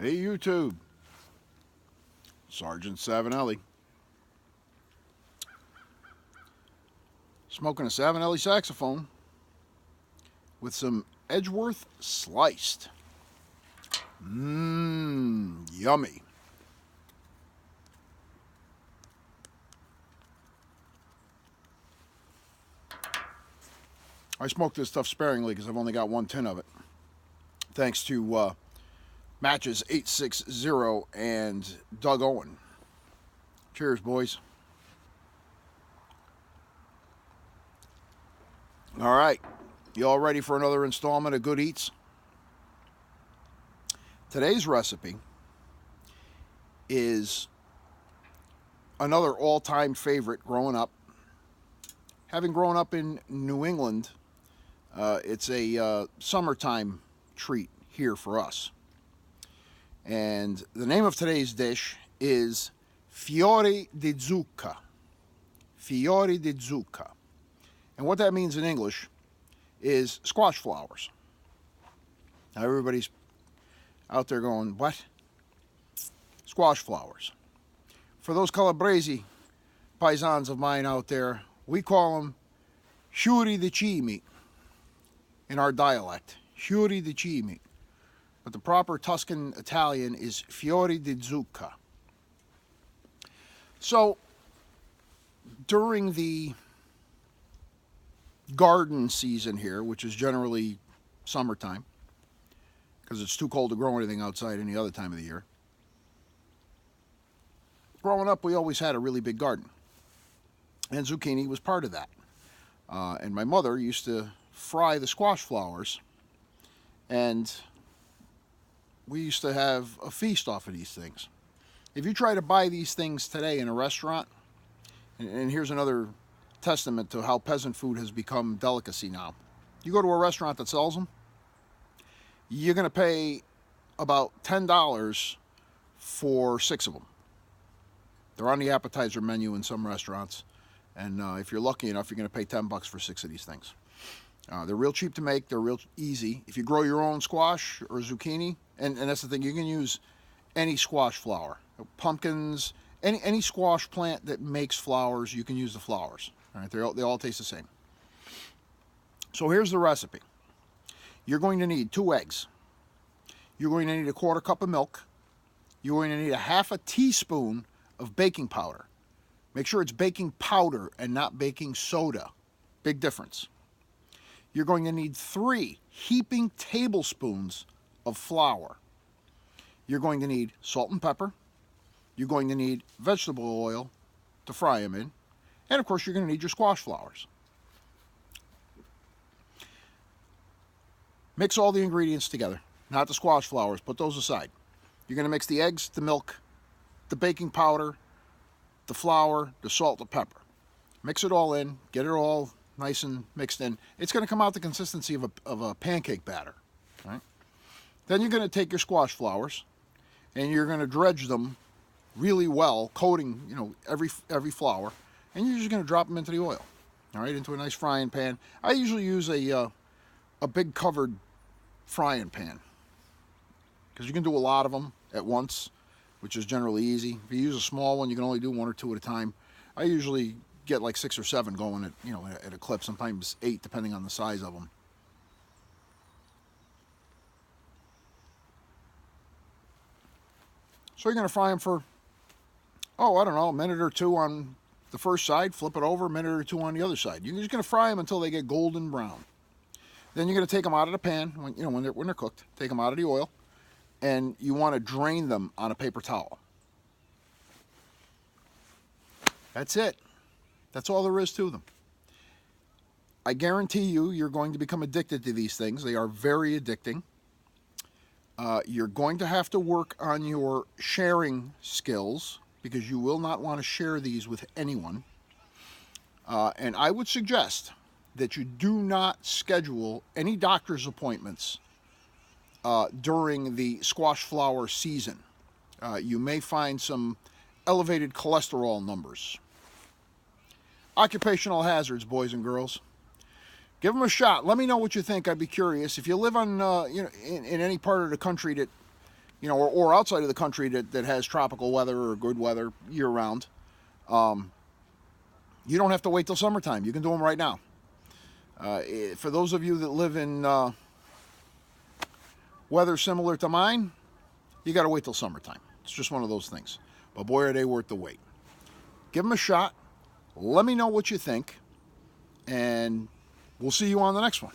Hey YouTube, Sergeant Savinelli. Smoking a Savinelli saxophone with some Edgeworth sliced. Yummy. I smoke this stuff sparingly because I've only got one tin of it. Thanks to Matches 860 and Doug Owen. Cheers, boys. All right, you all ready for another installment of Good Eats? Today's recipe is another all-time favorite growing up. Having grown up in New England, it's a summertime treat here for us. And the name of today's dish is Fiori di Zucca. Fiori di Zucca. And what that means in English is squash flowers. Now everybody's out there going, what? Squash flowers. For those Calabrese paisans of mine out there, we call them fiori di cime in our dialect. Fiori di cime. But the proper Tuscan Italian is Fiori di Zucca. So, during the garden season here, which is generally summertime, because it's too cold to grow anything outside any other time of the year, growing up we always had a really big garden. And zucchini was part of that. And my mother used to fry the squash flowers, and we used to have a feast off of these things. If you try to buy these things today in a restaurant, and here's another testament to how peasant food has become delicacy now. You go to a restaurant that sells them, you're going to pay about $10 for 6 of them. They're on the appetizer menu in some restaurants, and if you're lucky enough, you're going to pay $10 for 6 of these things. They're real cheap to make. They're real easy. If you grow your own squash or zucchini, and that's the thing, you can use any squash flower. Pumpkins, any squash plant that makes flowers, you can use the flowers. All right, they all taste the same. So here's the recipe. You're going to need 2 eggs. You're going to need a 1/4 cup of milk. You're going to need a 1/2 teaspoon of baking powder. Make sure it's baking powder and not baking soda. Big difference. You're going to need 3 heaping tablespoons of flour. You're going to need salt and pepper. You're going to need vegetable oil to fry them in. And of course, you're going to need your squash flowers. Mix all the ingredients together. Not the squash flowers, put those aside. You're going to mix the eggs, the milk, the baking powder, the flour, the salt, the pepper. Mix it all in, get it all nice and mixed in. It's going to come out the consistency of a pancake batter. Right? Then you're going to take your squash flowers and you're going to dredge them really well, coating every flower, and you're just going to drop them into the oil. All right, into a nice frying pan. I usually use a big covered frying pan because you can do a lot of them at once, which is generally easy. If you use a small one, you can only do 1 or 2 at a time. I usually get like 6 or 7 going at a clip, sometimes 8 depending on the size of them. So you're going to fry them for, I don't know, a minute or 2 on the first side, flip it over, a minute or 2 on the other side. You're just going to fry them until they get golden brown. Then you're going to take them out of the pan when they're cooked. Take them out of the oil, and you want to drain them on a paper towel. That's it. That's all there is to them. I guarantee you're going to become addicted to these things. They are very addicting. You're going to have to work on your sharing skills because you will not want to share these with anyone. And I would suggest that you do not schedule any doctor's appointments during the squash flower season. You may find some elevated cholesterol numbers. Occupational hazards, boys and girls. Give them a shot. Let me know what you think. I'd be curious. If you live on, in any part of the country that, you know, or outside of the country that has tropical weather or good weather year round, you don't have to wait till summertime. You can do them right now. For those of you that live in weather similar to mine, you got to wait till summertime. It's just one of those things. But boy, are they worth the wait. Give them a shot. Let me know what you think. And we'll see you on the next one.